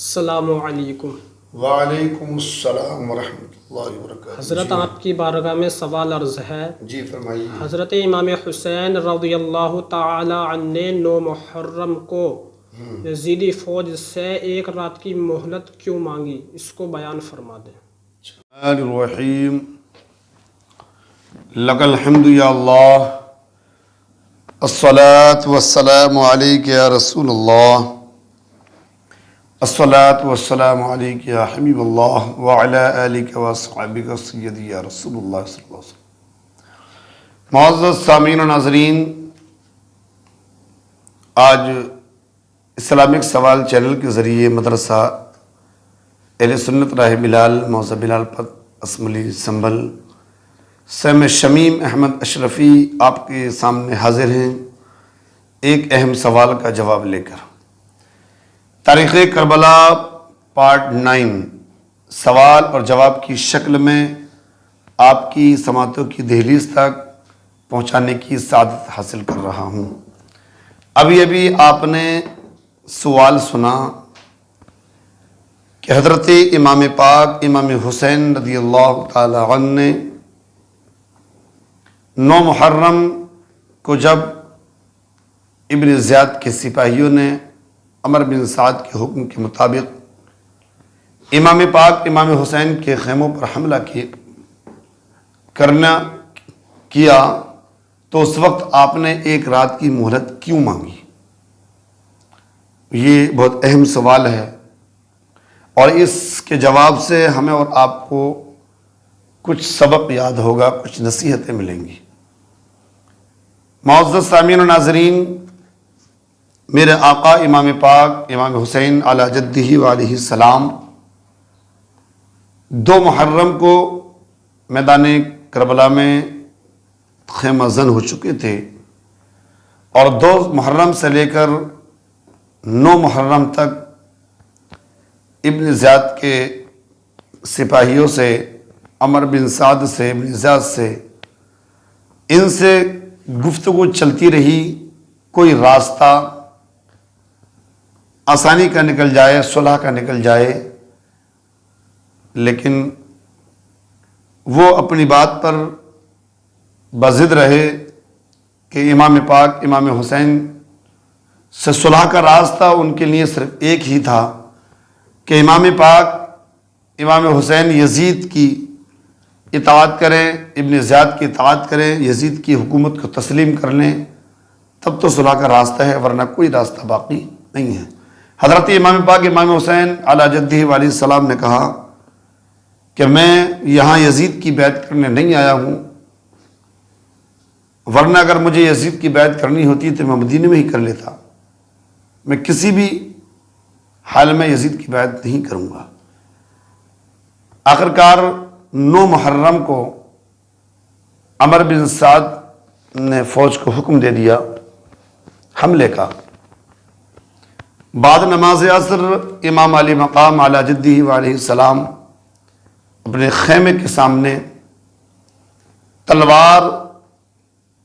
السلام علیکم۔ وعلیکم السلام ورحمۃ اللہ وبرکاتہ۔ حضرت آپ کی بارگاہ میں سوال عرض ہے۔ جی فرمائیے۔ حضرت امام حسین رضی اللہ تعالی عنہ نے 9 محرم کو یزیدی فوج سے ایک رات کی مہلت کیوں مانگی؟ اس کو بیان فرما دیں۔ الرحمن الرحیم، لک الحمد یا اللہ، الصلاۃ والسلام علیک یا رسول اللہ، الصلاۃ والسلام علیک یا حبیب اللہ وعلی آلک واصحابک سیدی یا رسول اللہ صلی اللہ علیہ وسلم۔ معزز سامعین و ناظرین، آج اسلامک سوال چینل کے ذریعے مدرسہ اہل سنت راہ بلال موضع بلال پت اسمبلی سنبھل سیم شمیم احمد اشرفی آپ کے سامنے حاضر ہیں ایک اہم سوال کا جواب لے کر۔ تاریخ کربلا پارٹ 9 سوال اور جواب کی شکل میں آپ کی سماعتوں کی دہلیز تک پہنچانے کی سعادت حاصل کر رہا ہوں۔ ابھی آپ نے سوال سنا کہ حضرت امام پاک امام حسین رضی اللہ تعالی عنہ نے 9 محرم کو جب ابن زیاد کے سپاہیوں نے عمر بن سعد کے حکم کے مطابق امام پاک امام حسین کے خیموں پر حملہ کیا تو اس وقت آپ نے ایک رات کی مہلت کیوں مانگی؟ یہ بہت اہم سوال ہے اور اس کے جواب سے ہمیں اور آپ کو کچھ سبق یاد ہوگا، کچھ نصیحتیں ملیں گی۔ معزز سامعین و ناظرین، میرے آقا امام پاک امام حسین علی جدہ وعلیہ السلام 2 محرم کو میدان کربلا میں خیمہ زن ہو چکے تھے اور 2 محرم سے لے کر 9 محرم تک ابن زیاد کے سپاہیوں سے، عمر بن سعد سے، ابن زیاد سے، ان سے گفتگو چلتی رہی، کوئی راستہ آسانی کا نکل جائے، صلح کا نکل جائے، لیکن وہ اپنی بات پر بضد رہے کہ امام پاک امام حسین سے صلح کا راستہ ان کے لیے صرف ایک ہی تھا کہ امام پاک امام حسین یزید کی اطاعت کریں، ابن زیاد کی اطاعت کریں، یزید کی حکومت کو تسلیم کر لیں، تب تو صلح کا راستہ ہے، ورنہ کوئی راستہ باقی نہیں ہے۔ حضرت امام پاک امام حسین علی جدہ علیہ السلام نے کہا کہ میں یہاں یزید کی بیعت کرنے نہیں آیا ہوں، ورنہ اگر مجھے یزید کی بیعت کرنی ہوتی تو میں مدینے میں ہی کر لیتا، میں کسی بھی حال میں یزید کی بیعت نہیں کروں گا۔ آخرکار 9 محرم کو عمر بن سعد نے فوج کو حکم دے دیا حملے کا۔ بعد نماز عصر امام علی مقام علی جدہ وعلیہ السلام اپنے خیمے کے سامنے تلوار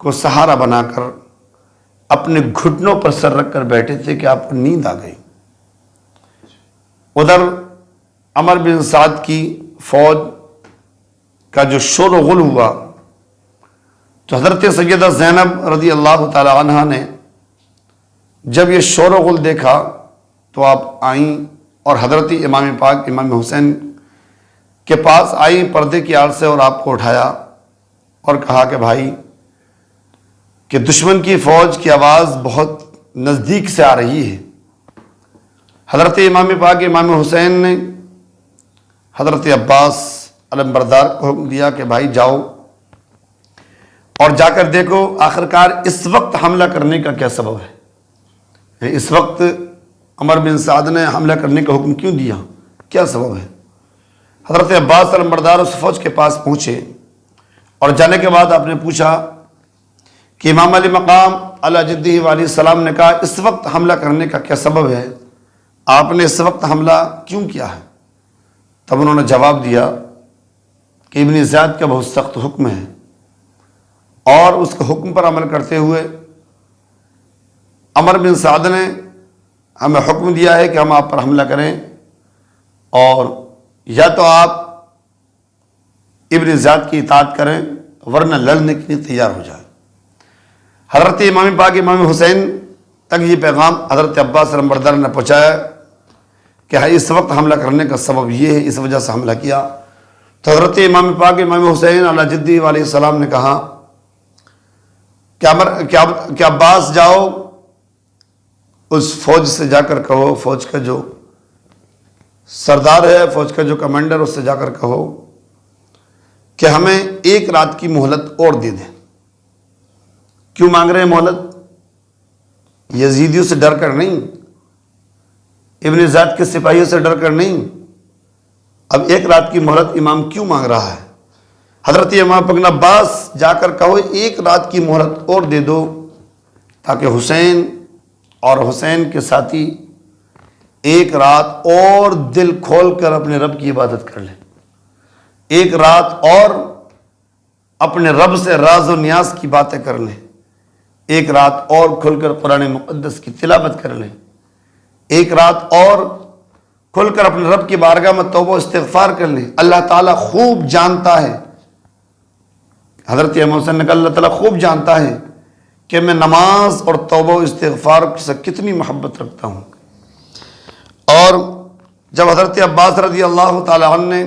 کو سہارا بنا کر اپنے گھٹنوں پر سر رکھ کر بیٹھے تھے کہ آپ کو نیند آ گئی۔ ادھر عمر بن سعد کی فوج کا جو شور و غل ہوا تو حضرت سیدہ زینب رضی اللہ تعالی عنہ نے جب یہ شور و غل دیکھا تو آپ آئیں اور حضرت امام پاک امام حسین کے پاس آئیں پردے کی آڑ سے اور آپ کو اٹھایا اور کہا کہ بھائی کہ دشمن کی فوج کی آواز بہت نزدیک سے آ رہی ہے۔ حضرت امام پاک امام حسین نے حضرت عباس علمبردار کو حکم دیا کہ بھائی جاؤ اور جا کر دیکھو آخرکار اس وقت حملہ کرنے کا کیا سبب ہے، اس وقت عمر بن سعد نے حملہ کرنے کا حکم کیوں دیا، کیا سبب ہے۔ حضرت عباس علمبردار اس فوج کے پاس پہنچے اور جانے کے بعد آپ نے پوچھا کہ امام علی مقام علی جدہ وعلیہ السلام نے کہا اس وقت حملہ کرنے کا کیا سبب ہے، آپ نے اس وقت حملہ کیوں کیا ہے؟ تب انہوں نے جواب دیا کہ ابن زیاد کا بہت سخت حکم ہے اور اس کے حکم پر عمل کرتے ہوئے عمر بن سعد نے ہمیں حکم دیا ہے کہ ہم آپ پر حملہ کریں، اور یا تو آپ ابن زیاد کی اطاعت کریں ورنہ لڑنے کے لیے تیار ہو جائیں۔ حضرت امام پاک امام حسین تک یہ پیغام حضرت عباس علمبردار نے پہنچایا کہ اس وقت حملہ کرنے کا سبب یہ ہے، اس وجہ سے حملہ کیا۔ تو حضرت امام پاک امام حسین علیہ جدی علیہ السلام نے کہا کہ عباس جاؤ اس فوج سے جا کر کہو، فوج کا جو سردار ہے، فوج کا جو کمانڈر، اس سے جا کر کہو کہ ہمیں ایک رات کی مہلت اور دے دیں۔ کیوں مانگ رہے ہیں مہلت؟ یزیدیوں سے ڈر کر نہیں، ابن زیاد کے سپاہیوں سے ڈر کر نہیں، اب ایک رات کی مہلت امام کیوں مانگ رہا ہے؟ حضرت امام پاک عباس جا کر کہو ایک رات کی مہلت اور دے دو تاکہ حسین اور حسین کے ساتھی ایک رات اور دل کھول کر اپنے رب کی عبادت کر لیں، ایک رات اور اپنے رب سے راز و نیاز کی باتیں کر لیں، ایک رات اور کھل کر قرآن مقدس کی تلاوت کر لیں، ایک رات اور کھل کر اپنے رب کی بارگاہ میں توبہ و استغفار کر لیں۔ اللہ تعالیٰ خوب جانتا ہے، حضرت امام حسین نے کہا اللہ تعالیٰ خوب جانتا ہے کہ میں نماز اور توبہ و استغفار سے کتنی محبت رکھتا ہوں۔ اور جب حضرت عباس رضی اللہ تعالیٰ عنہ نے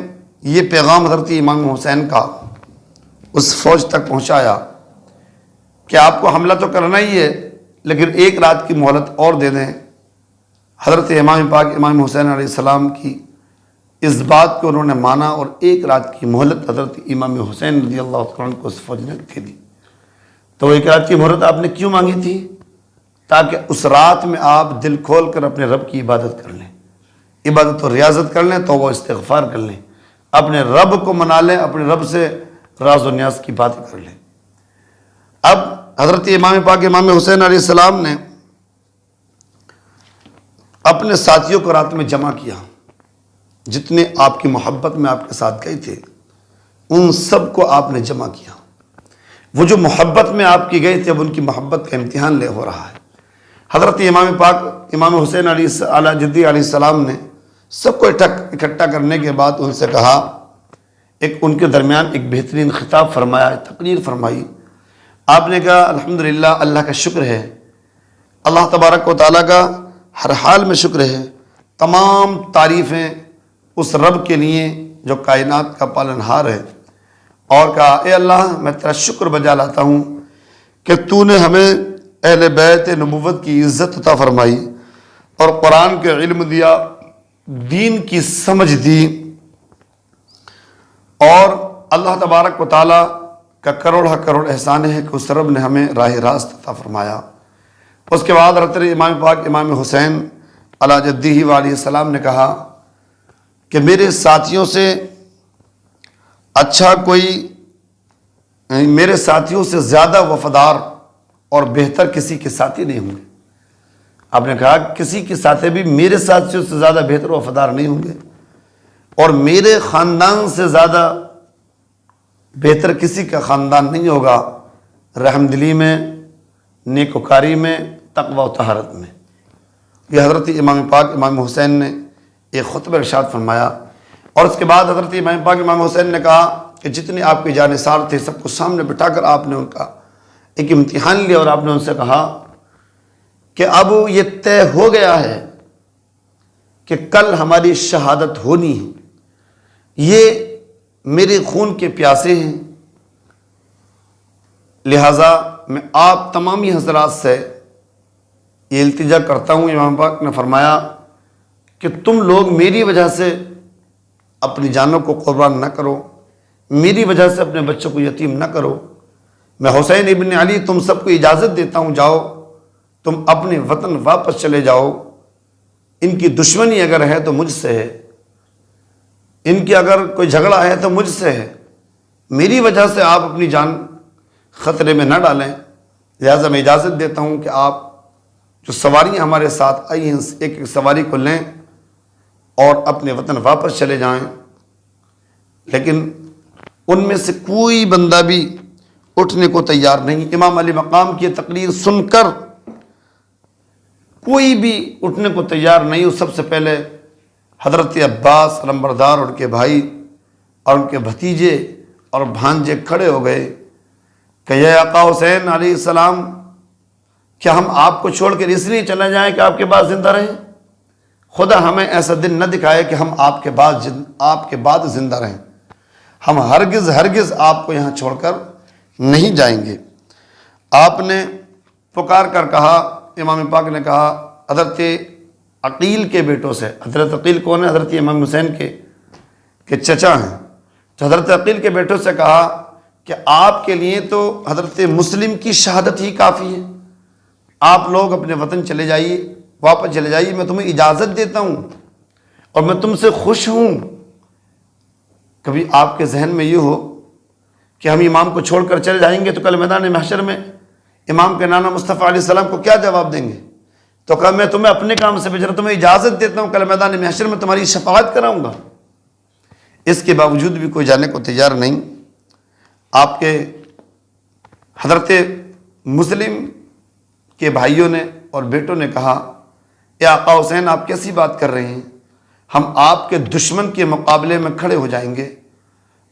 یہ پیغام حضرت امام حسین کا اس فوج تک پہنچایا کہ آپ کو حملہ تو کرنا ہی ہے لیکن ایک رات کی مہلت اور دے دیں، حضرت امام پاک امام حسین علیہ السلام کی اس بات کو انہوں نے مانا اور ایک رات کی مہلت حضرت امام حسین رضی اللہ تعالیٰ عنہ کو اس فوج نے دے دی۔ تو ایک رات کی مہلت آپ نے کیوں مانگی تھی؟ تاکہ اس رات میں آپ دل کھول کر اپنے رب کی عبادت کر لیں، عبادت و ریاضت کر لیں، توبہ و استغفار کر لیں، اپنے رب کو منا لیں، اپنے رب سے راز و نیاز کی باتیں کر لیں۔ اب حضرت امام پاک امام حسین علیہ السلام نے اپنے ساتھیوں کو رات میں جمع کیا، جتنے آپ کی محبت میں آپ کے ساتھ گئے تھے ان سب کو آپ نے جمع کیا۔ وہ جو محبت میں آپ کی گئے تھے اب ان کی محبت کا امتحان لے ہو رہا ہے۔ حضرت امام پاک امام حسین علیہ جدی علیہ السلام نے سب کو اکٹھا کرنے کے بعد ان سے کہا، ان کے درمیان ایک بہترین خطاب فرمایا، تقریر فرمائی۔ آپ نے کہا الحمدللہ، اللہ کا شکر ہے، اللہ تبارک و تعالیٰ کا ہر حال میں شکر ہے، تمام تعریفیں اس رب کے لیے جو کائنات کا پالنہار ہے۔ اور کہا اے اللہ میں تیرا شکر بجا لاتا ہوں کہ تو نے ہمیں اہل بیت نبوت کی عزت عطا فرمائی اور قرآن کے علم دیا، دین کی سمجھ دی، اور اللہ تبارک و تعالیٰ کا کروڑ احسان ہے کہ اس رب نے ہمیں راہ راست عطا فرمایا۔ اس کے بعد حضرت امام پاک امام حسین علیہ جدہ علیہ السلام نے کہا کہ میرے ساتھیوں سے اچھا کوئی، میرے ساتھیوں سے زیادہ وفادار اور بہتر کسی کے ساتھی نہیں ہوں گے۔ آپ نے کہا کسی کے ساتھی بھی میرے ساتھیوں سے زیادہ بہتر وفادار نہیں ہوں گے، اور میرے خاندان سے زیادہ بہتر کسی کا خاندان نہیں ہوگا رحم دلی میں، نیکوکاری میں، تقوی و طہارت میں۔ یہ حضرت امام پاک امام حسین نے ایک خطبہ ارشاد فرمایا۔ اور اس کے بعد حضرت امام پاک امام حسین نے کہا کہ جتنے آپ کے جانثار تھے سب کو سامنے بٹھا کر آپ نے ان کا ایک امتحان لیا اور آپ نے ان سے کہا کہ اب یہ طے ہو گیا ہے کہ کل ہماری شہادت ہونی ہے، یہ میرے خون کے پیاسے ہیں، لہٰذا میں آپ تمامی حضرات سے یہ التجا کرتا ہوں۔ امام پاک نے فرمایا کہ تم لوگ میری وجہ سے اپنی جانوں کو قربان نہ کرو، میری وجہ سے اپنے بچوں کو یتیم نہ کرو۔ میں حسین ابن علی تم سب کو اجازت دیتا ہوں، جاؤ تم اپنے وطن واپس چلے جاؤ۔ ان کی دشمنی اگر ہے تو مجھ سے ہے، ان کی اگر کوئی جھگڑا ہے تو مجھ سے ہے، میری وجہ سے آپ اپنی جان خطرے میں نہ ڈالیں، لہٰذا میں اجازت دیتا ہوں کہ آپ جو سواریاں ہمارے ساتھ آئی ہیں ایک ایک سواری کو لیں اور اپنے وطن واپس چلے جائیں۔ لیکن ان میں سے کوئی بندہ بھی اٹھنے کو تیار نہیں۔ امام علی مقام کی تقریر سن کر کوئی بھی اٹھنے کو تیار نہیں۔ سب سے پہلے حضرت عباس علمبردار اور ان کے بھائی اور ان کے بھتیجے اور بھانجے کھڑے ہو گئے کہ یہ آقا حسین علیہ السلام، کیا ہم آپ کو چھوڑ کر اس لیے چلے جائیں کہ آپ کے بعد زندہ رہیں؟ خدا ہمیں ایسا دن نہ دکھائے کہ ہم آپ کے بعد زندہ رہیں، ہم ہرگز آپ کو یہاں چھوڑ کر نہیں جائیں گے۔ آپ نے پکار کر کہا، امام پاک نے کہا حضرت عقیل کے بیٹوں سے، حضرت عقیل کون ہے؟ حضرت امام حسین کے چچا ہیں، تو حضرت عقیل کے بیٹوں سے کہا کہ آپ کے لیے تو حضرت مسلم کی شہادت ہی کافی ہے، آپ لوگ اپنے وطن چلے جائیے، واپس چلے جائیے، میں تمہیں اجازت دیتا ہوں اور میں تم سے خوش ہوں۔ کبھی آپ کے ذہن میں یہ ہو کہ ہم امام کو چھوڑ کر چلے جائیں گے تو کل میدان محشر میں امام کے نانا مصطفیٰ علیہ السلام کو کیا جواب دیں گے؟ تو کہا میں تمہیں اپنے کام سے بھیج رہا ہوں، تمہیں اجازت دیتا ہوں، کل میدان محشر میں تمہاری شفاعت کراؤں گا۔ اس کے باوجود بھی کوئی جانے کو تیار نہیں۔ آپ کے حضرت مسلم کے بھائیوں نے اور بیٹوں نے کہا، اے آقا حسین آپ کیسی بات کر رہے ہیں؟ ہم آپ کے دشمن کے مقابلے میں کھڑے ہو جائیں گے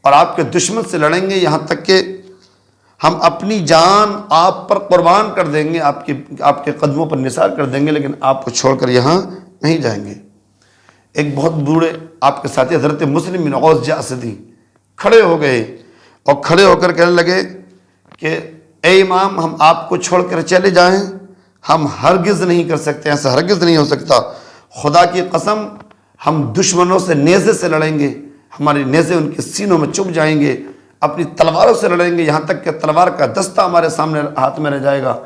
اور آپ کے دشمن سے لڑیں گے، یہاں تک کہ ہم اپنی جان آپ پر قربان کر دیں گے، آپ کے قدموں پر نثار کر دیں گے، لیکن آپ کو چھوڑ کر یہاں نہیں جائیں گے۔ ایک بہت بوڑھے آپ کے ساتھی حضرت مسلم بن غوث جاسدی کھڑے ہو گئے اور کھڑے ہو کر کہنے لگے کہ اے امام ہم آپ کو چھوڑ کر چلے جائیں؟ ہم ہرگز نہیں کر سکتے، ایسا ہرگز نہیں ہو سکتا، خدا کی قسم ہم دشمنوں سے نیزے سے لڑیں گے، ہمارے نیزے ان کے سینوں میں چبھ جائیں گے، اپنی تلواروں سے لڑیں گے، یہاں تک کہ تلوار کا دستہ ہمارے سامنے ہاتھ میں رہ جائے گا،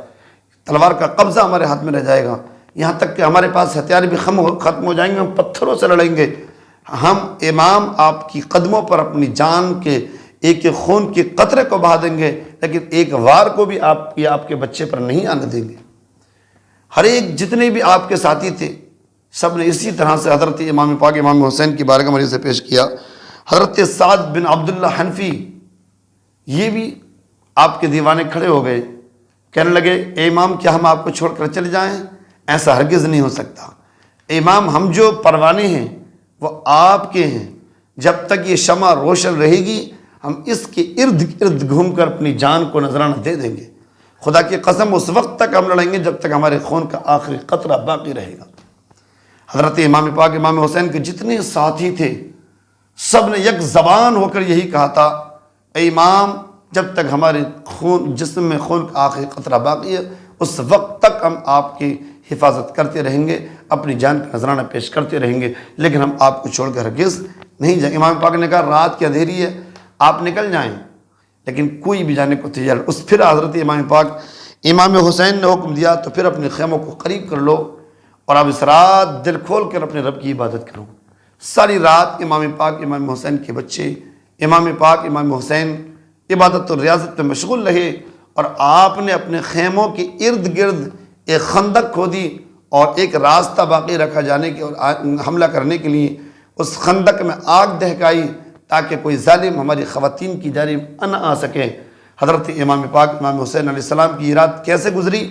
تلوار کا قبضہ ہمارے ہاتھ میں رہ جائے گا، یہاں تک کہ ہمارے پاس ہتھیار بھی ختم ہو جائیں گے، ہم پتھروں سے لڑیں گے۔ ہم امام آپ کی قدموں پر اپنی جان کے ایک خون کے قطرے کو بہا دیں گے، لیکن ایک وار کو بھی آپ کے بچے پر نہیں آنے دیں گے۔ ہر ایک جتنے بھی آپ کے ساتھی تھے سب نے اسی طرح سے حضرت امام پاک امام حسین کی بارگاہ میں سے پیش کیا۔ حضرت سعد بن عبداللہ حنفی یہ بھی آپ کے دیوانے کھڑے ہو گئے، کہنے لگے اے امام کیا ہم آپ کو چھوڑ کر چلے جائیں؟ ایسا ہرگز نہیں ہو سکتا۔ امام ہم جو پروانے ہیں وہ آپ کے ہیں، جب تک یہ شمع روشن رہے گی ہم اس کے ارد گرد گھوم کر اپنی جان کو نذرانہ دے دیں گے، خدا کی قسم اس وقت تک ہم لڑیں گے جب تک ہمارے خون کا آخری قطرہ باقی رہے گا۔ حضرت امام پاک امام حسین کے جتنے ساتھی تھے سب نے یک زبان ہو کر یہی کہا تھا، اے امام جب تک ہمارے جسم میں خون کا آخری قطرہ باقی ہے اس وقت تک ہم آپ کی حفاظت کرتے رہیں گے، اپنی جان کا نذرانہ پیش کرتے رہیں گے، لیکن ہم آپ کو چھوڑ کر ہرگز نہیں جائیں۔ امام پاک نے کہا رات کی اندھیری ہے آپ نکل جائیں، لیکن کوئی بھی جانے کو تیار۔ پھر حضرت امام پاک امام حسین نے حکم دیا تو پھر اپنے خیموں کو قریب کر لو اور اب اس رات دل کھول کر اپنے رب کی عبادت کرو۔ ساری رات امام پاک امام حسین کے بچے امام پاک امام حسین عبادت اور ریاضت میں مشغول رہے، اور آپ نے اپنے خیموں کے ارد گرد ایک خندق کھودی اور ایک راستہ باقی رکھا جانے کے اور حملہ کرنے کے لیے اس خندق میں آگ دہکائی تاکہ کوئی ظالم ہماری خواتین کی جانب نہ آ سکے۔ حضرت امام پاک امام حسین علیہ السلام کی یہ رات کیسے گزری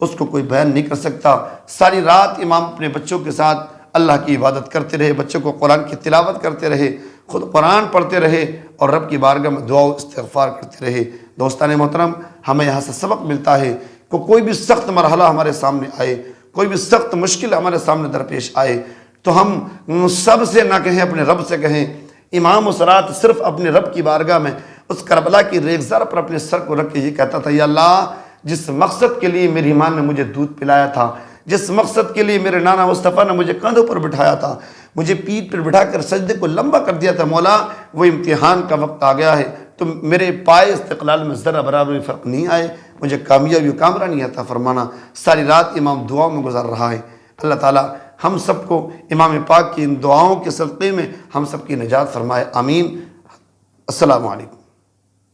اس کو کوئی بیان نہیں کر سکتا۔ ساری رات امام اپنے بچوں کے ساتھ اللہ کی عبادت کرتے رہے، بچوں کو قرآن کی تلاوت کرتے رہے، خود قرآن پڑھتے رہے اور رب کی بارگاہ میں دعا و استغفار کرتے رہے۔ دوستان محترم ہمیں یہاں سے سبق ملتا ہے کہ کوئی بھی سخت مرحلہ ہمارے سامنے آئے، کوئی بھی سخت مشکل ہمارے سامنے درپیش آئے تو ہم سب سے نہ کہیں، اپنے رب سے کہیں۔ امام اس رات صرف اپنے رب کی بارگاہ میں اس کربلا کی ریگزار پر اپنے سر کو رکھ کے یہ کہتا تھا، یا اللہ جس مقصد کے لیے میری ماں نے مجھے دودھ پلایا تھا، جس مقصد کے لیے میرے نانا مصطفیٰ نے مجھے کندھوں پر بٹھایا تھا، مجھے پیٹھ پر بٹھا کر سجدے کو لمبا کر دیا تھا، مولا وہ امتحان کا وقت آ گیا ہے تو میرے پائے استقلال میں ذرا برابر فرق نہیں آئے، مجھے کامیابی و کامرانی عطا فرمانا۔ ساری رات امام دعاؤں میں گزار رہا ہے۔ اللہ تعالی ہم سب کو امام پاک کی ان دعاؤں کے صدقے میں ہم سب کی نجات فرمائے، آمین۔ السلام علیکم۔